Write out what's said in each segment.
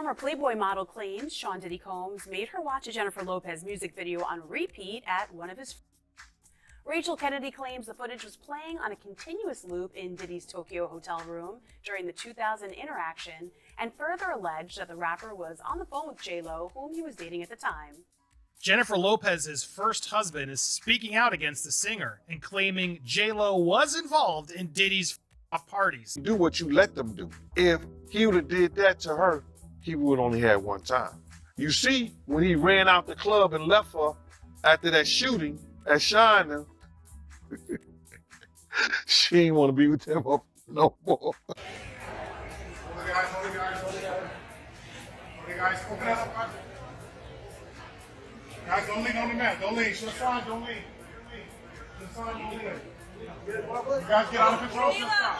Former Playboy model claims Sean Diddy Combs made her watch a Jennifer Lopez music video on repeat at one of his. Rachel Kennedy claims the footage was playing on a continuous loop in Diddy's Tokyo hotel room during the 2000 interaction, and further alleged that the rapper was on the phone with J-Lo, whom he was dating at the time. Jennifer Lopez's first husband is speaking out against the singer and claiming J-Lo was involved in Diddy's off parties. Do what you let them do. If he would have did that to her, he would only had one time. You see, when he ran out the club and left her after that shooting at China, she ain't want to be with him no more. Hold it, guys, hold it, guys, hold it, guys. Hold it, guys, open up. Guys, don't lean on the mat, don't lean. To the side, don't lean. To the side, don't lean. You guys get out of control, to the side.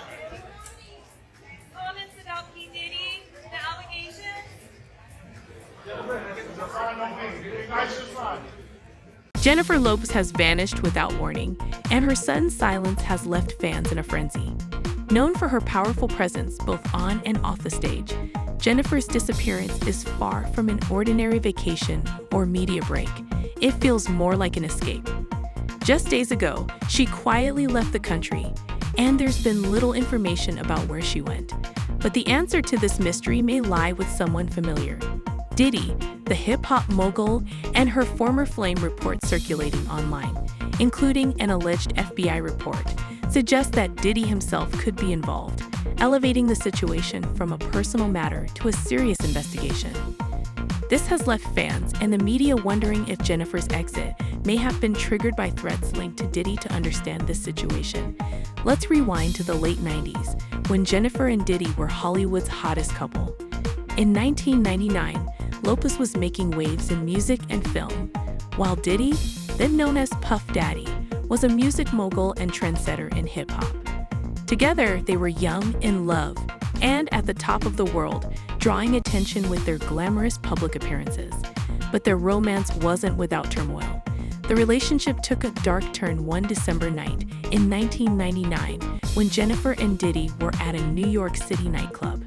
Comments about P. Diddy, the allegations? To the side, don't lean. Guys, to the side. Jennifer Lopez has vanished without warning, and her sudden silence has left fans in a frenzy. Known for her powerful presence both on and off the stage, Jennifer's disappearance is far from an ordinary vacation or media break. It feels more like an escape. Just days ago, she quietly left the country, and there's been little information about where she went. But the answer to this mystery may lie with someone familiar. Diddy, the hip-hop mogul, and her former flame reports circulating online, including an alleged FBI report, suggest that Diddy himself could be involved, elevating the situation from a personal matter to a serious investigation. This has left fans and the media wondering if Jennifer's exit may have been triggered by threats linked to Diddy. To understand this situation, let's rewind to the late 90s, when Jennifer and Diddy were Hollywood's hottest couple. In 1999, Lopez was making waves in music and film, while Diddy, then known as Puff Daddy, was a music mogul and trendsetter in hip-hop. Together, they were young, in love, and at the top of the world, drawing attention with their glamorous public appearances. But their romance wasn't without turmoil. The relationship took a dark turn one December night in 1999 when Jennifer and Diddy were at a New York City nightclub.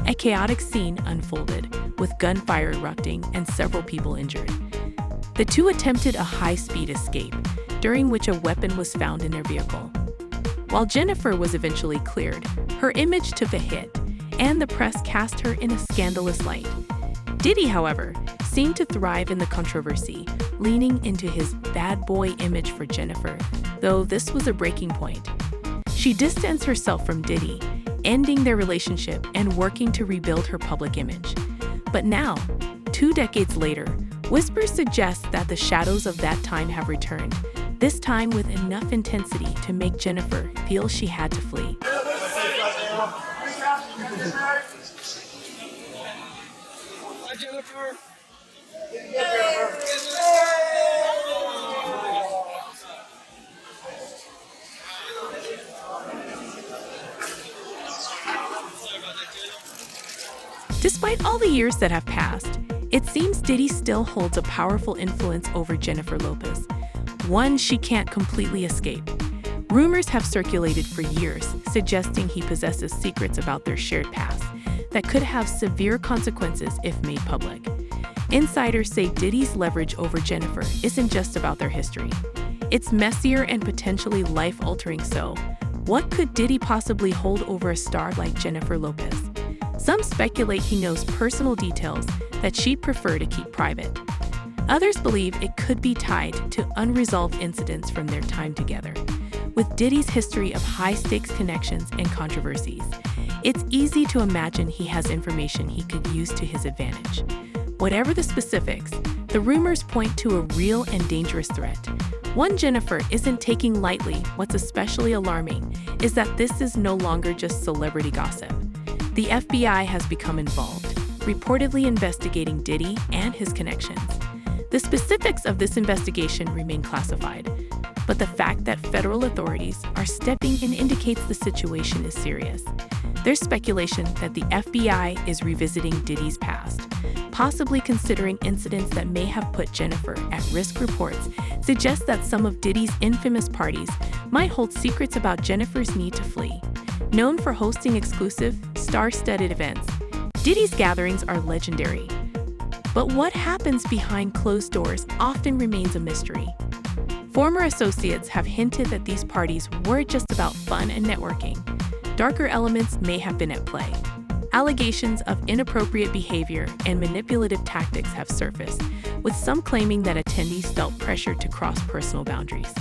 A chaotic scene unfolded, with gunfire erupting and several people injured. The two attempted a high-speed escape, during which a weapon was found in their vehicle. While Jennifer was eventually cleared, her image took a hit, and the press cast her in a scandalous light. Diddy, however, seemed to thrive in the controversy, leaning into his bad boy image for Jennifer, though this was a breaking point. She distanced herself from Diddy, ending their relationship and working to rebuild her public image. But now, 2 decades later, whispers suggest that the shadows of that time have returned, this time with enough intensity to make Jennifer feel she had to flee. Hi, Jennifer. Despite all the years that have passed, it seems Diddy still holds a powerful influence over Jennifer Lopez, one she can't completely escape. Rumors have circulated for years, suggesting he possesses secrets about their shared past that could have severe consequences if made public. Insiders say Diddy's leverage over Jennifer isn't just about their history. It's messier and potentially life-altering. So, what could Diddy possibly hold over a star like Jennifer Lopez? Some speculate he knows personal details that she'd prefer to keep private. Others believe it could be tied to unresolved incidents from their time together. With Diddy's history of high-stakes connections and controversies, it's easy to imagine he has information he could use to his advantage. Whatever the specifics, the rumors point to a real and dangerous threat. One Jennifer isn't taking lightly. What's especially alarming is that this is no longer just celebrity gossip. The FBI has become involved, reportedly investigating Diddy and his connections. The specifics of this investigation remain classified, but the fact that federal authorities are stepping in indicates the situation is serious. There's speculation that the FBI is revisiting Diddy's past, possibly considering incidents that may have put Jennifer at risk. Reports suggest that some of Diddy's infamous parties might hold secrets about Jennifer's need to flee. Known for hosting exclusive, star-studded events, Diddy's gatherings are legendary, but what happens behind closed doors often remains a mystery. Former associates have hinted that these parties weren't just about fun and networking. Darker elements may have been at play. Allegations of inappropriate behavior and manipulative tactics have surfaced, with some claiming that attendees felt pressured to cross personal boundaries.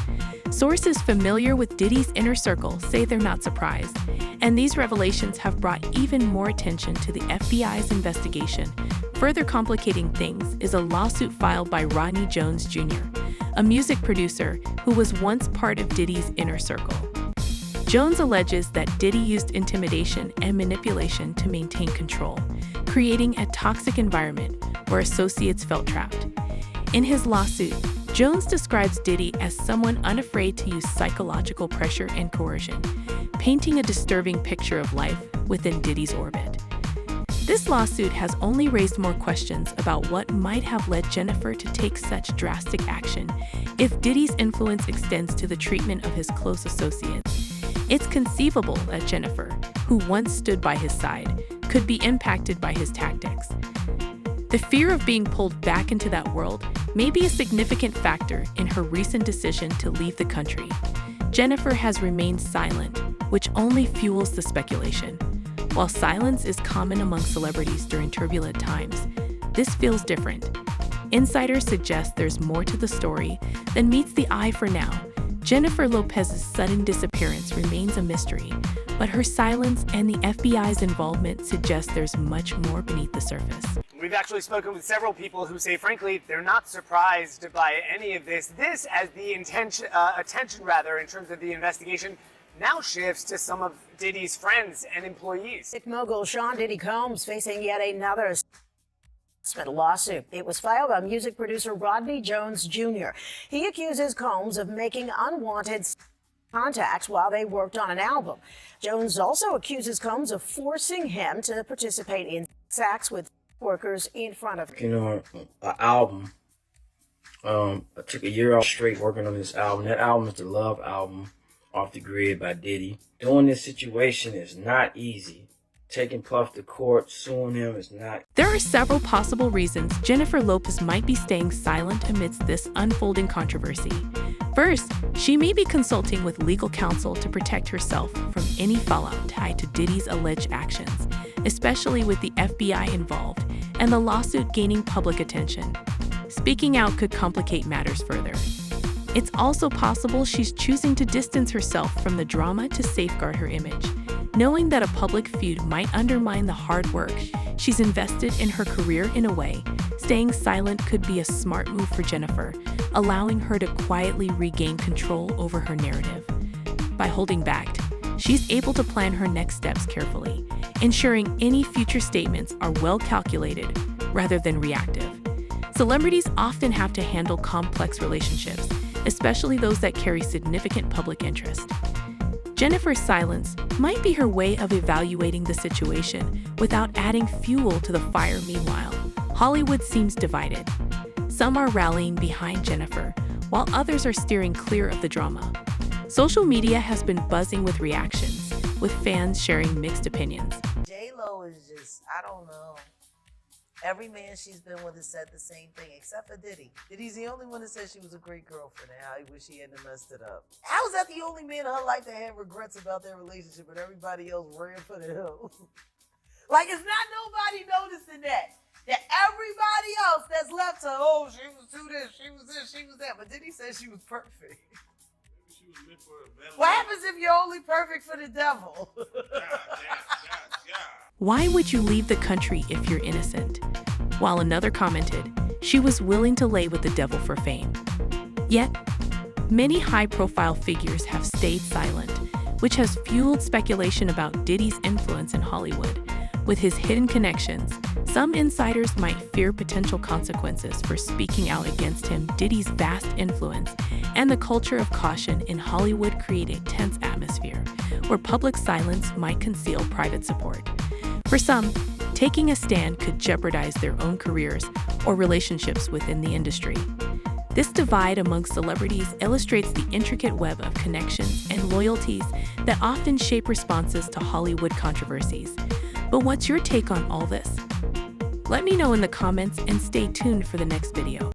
Sources familiar with Diddy's inner circle say they're not surprised, and these revelations have brought even more attention to the FBI's investigation. Further complicating things is a lawsuit filed by Rodney Jones Jr., a music producer who was once part of Diddy's inner circle. Jones alleges that Diddy used intimidation and manipulation to maintain control, creating a toxic environment where associates felt trapped. In his lawsuit, Jones describes Diddy as someone unafraid to use psychological pressure and coercion, painting a disturbing picture of life within Diddy's orbit. This lawsuit has only raised more questions about what might have led Jennifer to take such drastic action if Diddy's influence extends to the treatment of his close associates. It's conceivable that Jennifer, who once stood by his side, could be impacted by his tactics. The fear of being pulled back into that world may be a significant factor in her recent decision to leave the country. Jennifer has remained silent, which only fuels the speculation. While silence is common among celebrities during turbulent times, this feels different. Insiders suggest there's more to the story than meets the eye for now. Jennifer Lopez's sudden disappearance remains a mystery, but her silence and the FBI's involvement suggest there's much more beneath the surface. We've actually spoken with several people who say, frankly, they're not surprised by any of this. This, as the attention in terms of the investigation, now shifts to some of Diddy's friends and employees. Music mogul Sean Diddy Combs facing yet another lawsuit. It was filed by music producer Rodney Jones Jr. He accuses Combs of making unwanted contacts while they worked on an album. Jones also accuses Combs of forcing him to participate in sex with workers in front of him. On an album. I took a year off straight working on this album. That album is the Love album, Off the Grid by Diddy. Doing this situation is not easy. Taking Puff to court, suing him is not. There are several possible reasons Jennifer Lopez might be staying silent amidst this unfolding controversy. First, she may be consulting with legal counsel to protect herself from any fallout tied to Diddy's alleged actions, especially with the FBI involved and the lawsuit gaining public attention. Speaking out could complicate matters further. It's also possible she's choosing to distance herself from the drama to safeguard her image, knowing that a public feud might undermine the hard work she's invested in her career. In a way, staying silent could be a smart move for Jennifer, allowing her to quietly regain control over her narrative. By holding back, she's able to plan her next steps carefully, ensuring any future statements are well calculated rather than reactive. Celebrities often have to handle complex relationships, especially those that carry significant public interest. Jennifer's silence might be her way of evaluating the situation without adding fuel to the fire. Meanwhile, Hollywood seems divided. Some are rallying behind Jennifer, while others are steering clear of the drama. Social media has been buzzing with reactions, with fans sharing mixed opinions. J-Lo is just, I don't know. Every man she's been with has said the same thing, except for Diddy. Diddy's the only one that said she was a great girlfriend and how he wish he hadn't messed it up. How is that the only man in her life that had regrets about their relationship and everybody else ran for the hills? Like, it's not nobody noticing that. That everybody else that's left her, oh, she was too this, she was this, she was that. But Diddy said she was perfect. She was meant for a better What life. happens if you're only perfect for the devil? Why would you leave the country if you're innocent? While another commented, she was willing to lay with the devil for fame. Yet, many high-profile figures have stayed silent, which has fueled speculation about Diddy's influence in Hollywood. With his hidden connections, some insiders might fear potential consequences for speaking out against him. Diddy's vast influence and the culture of caution in Hollywood create a tense atmosphere where public silence might conceal private support. For some, taking a stand could jeopardize their own careers or relationships within the industry. This divide among celebrities illustrates the intricate web of connections and loyalties that often shape responses to Hollywood controversies. But what's your take on all this? Let me know in the comments and stay tuned for the next video.